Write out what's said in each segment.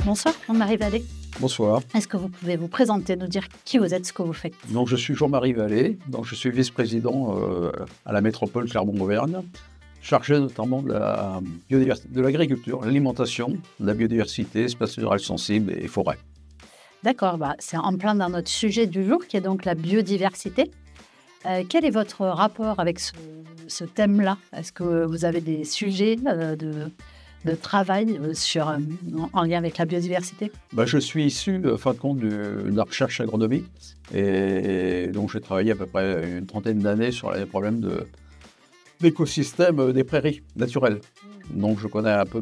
Bonsoir, Jean-Marie Vallée. Bonsoir. Est-ce que vous pouvez vous présenter, nous dire qui vous êtes, ce que vous faites? Donc, je suis Jean-Marie Vallée, donc je suis vice-président à la métropole Clermont-Auvergne, chargé notamment de la biodiversité, de l'agriculture, l'alimentation, de la biodiversité, espaces naturels sensibles et forêts. D'accord, c'est en plein dans notre sujet du jour, qui est donc la biodiversité. Quel est votre rapport avec ce thème-là? Est-ce que vous avez des sujets de travail en lien avec la biodiversité? Je suis issu, en fin de compte, de la recherche agronomique. Et donc, j'ai travaillé à peu près une trentaine d'années sur les problèmes d'écosystèmes des prairies naturelles. Donc, je connais un peu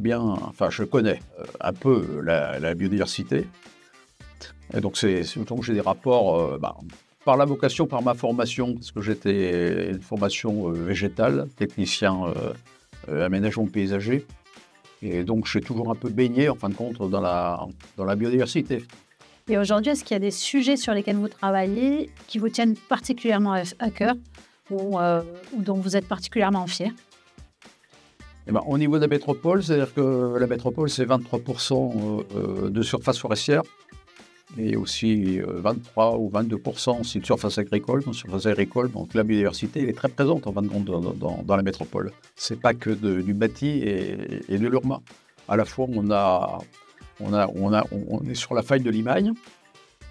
un peu la biodiversité. Et donc, c'est autant que j'ai des rapports par la vocation, par ma formation, parce que j'étais une formation végétale, technicien aménagement paysager. Et donc, je suis toujours un peu baigné, en fin de compte, dans la biodiversité. Et aujourd'hui, est-ce qu'il y a des sujets sur lesquels vous travaillez qui vous tiennent particulièrement à cœur ou dont vous êtes particulièrement fier? Au niveau de la métropole, c'est-à-dire que la métropole, c'est 23% de surface forestière et aussi 23 ou 22% aussi de surface agricole. Donc la biodiversité elle est très présente en fin de compte dans la métropole. C'est pas que du bâti et de l'urbain. À la fois, on est sur la faille de Limagne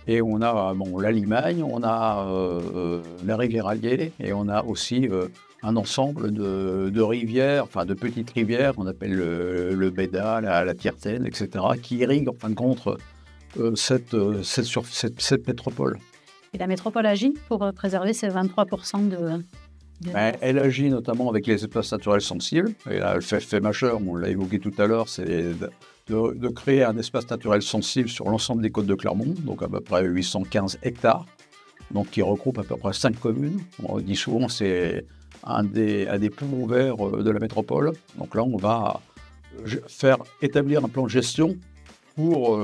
et on a la Limagne, on a la rivière Allier et on a aussi un ensemble de rivières, enfin de petites rivières, on appelle le Béda, la Tiertaine, etc., qui irriguent en fin de compte cette métropole. Et la métropole agit pour préserver ces 23% de... Elle agit notamment avec les espaces naturels sensibles. Et là, le fait majeur, on l'a évoqué tout à l'heure, c'est de créer un espace naturel sensible sur l'ensemble des côtes de Clermont, donc à peu près 815 hectares, donc qui regroupe à peu près 5 communes. On dit souvent que c'est un des poumons verts de la métropole. Donc là, on va établir un plan de gestion pour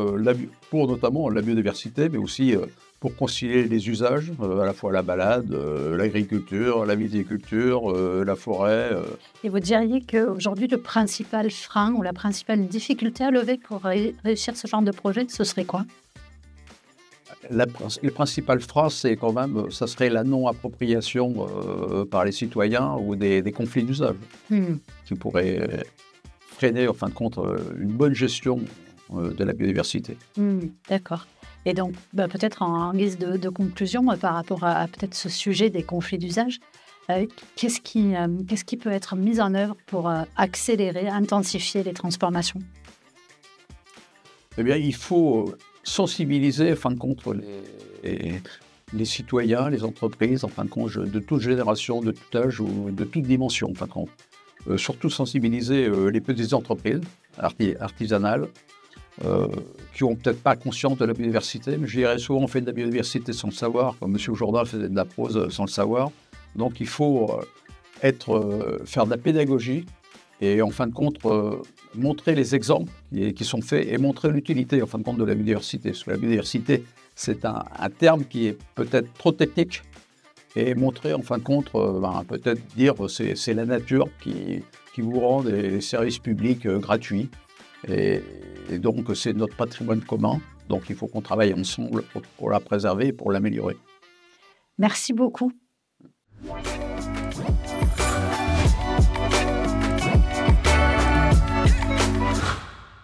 notamment la biodiversité, mais aussi pour concilier les usages, à la fois la balade, l'agriculture, la viticulture, la forêt. Et vous diriez qu'aujourd'hui, le principal frein ou la principale difficulté à lever pour réussir ce genre de projet, ce serait quoi? Le principal frein, c'est quand même, ça serait la non-appropriation par les citoyens ou des conflits d'usage qui pourraient freiner, en fin de compte, une bonne gestion de la biodiversité. D'accord. Et donc, peut-être en guise de conclusion, par rapport à peut-être ce sujet des conflits d'usage, qu'est-ce qui peut être mis en œuvre pour accélérer, intensifier les transformations? Eh bien, il faut sensibiliser, en fin de compte, les citoyens, les entreprises, en fin de compte, de toute génération, de tout âge ou de toute dimension, en fin de compte. Surtout sensibiliser les petites entreprises artisanales, qui n'ont peut-être pas conscience de la biodiversité, mais je dirais souvent on fait de la biodiversité sans le savoir, comme M. Jourdain faisait de la prose sans le savoir. Donc il faut faire de la pédagogie et en fin de compte montrer les exemples qui sont faits et montrer l'utilité en fin de compte de la biodiversité. Parce que la biodiversité, c'est un terme qui est peut-être trop technique et montrer en fin de compte, peut-être dire c'est la nature qui vous rend des services publics gratuits. Et donc, c'est notre patrimoine commun. Donc, il faut qu'on travaille ensemble pour la préserver et pour l'améliorer. Merci beaucoup.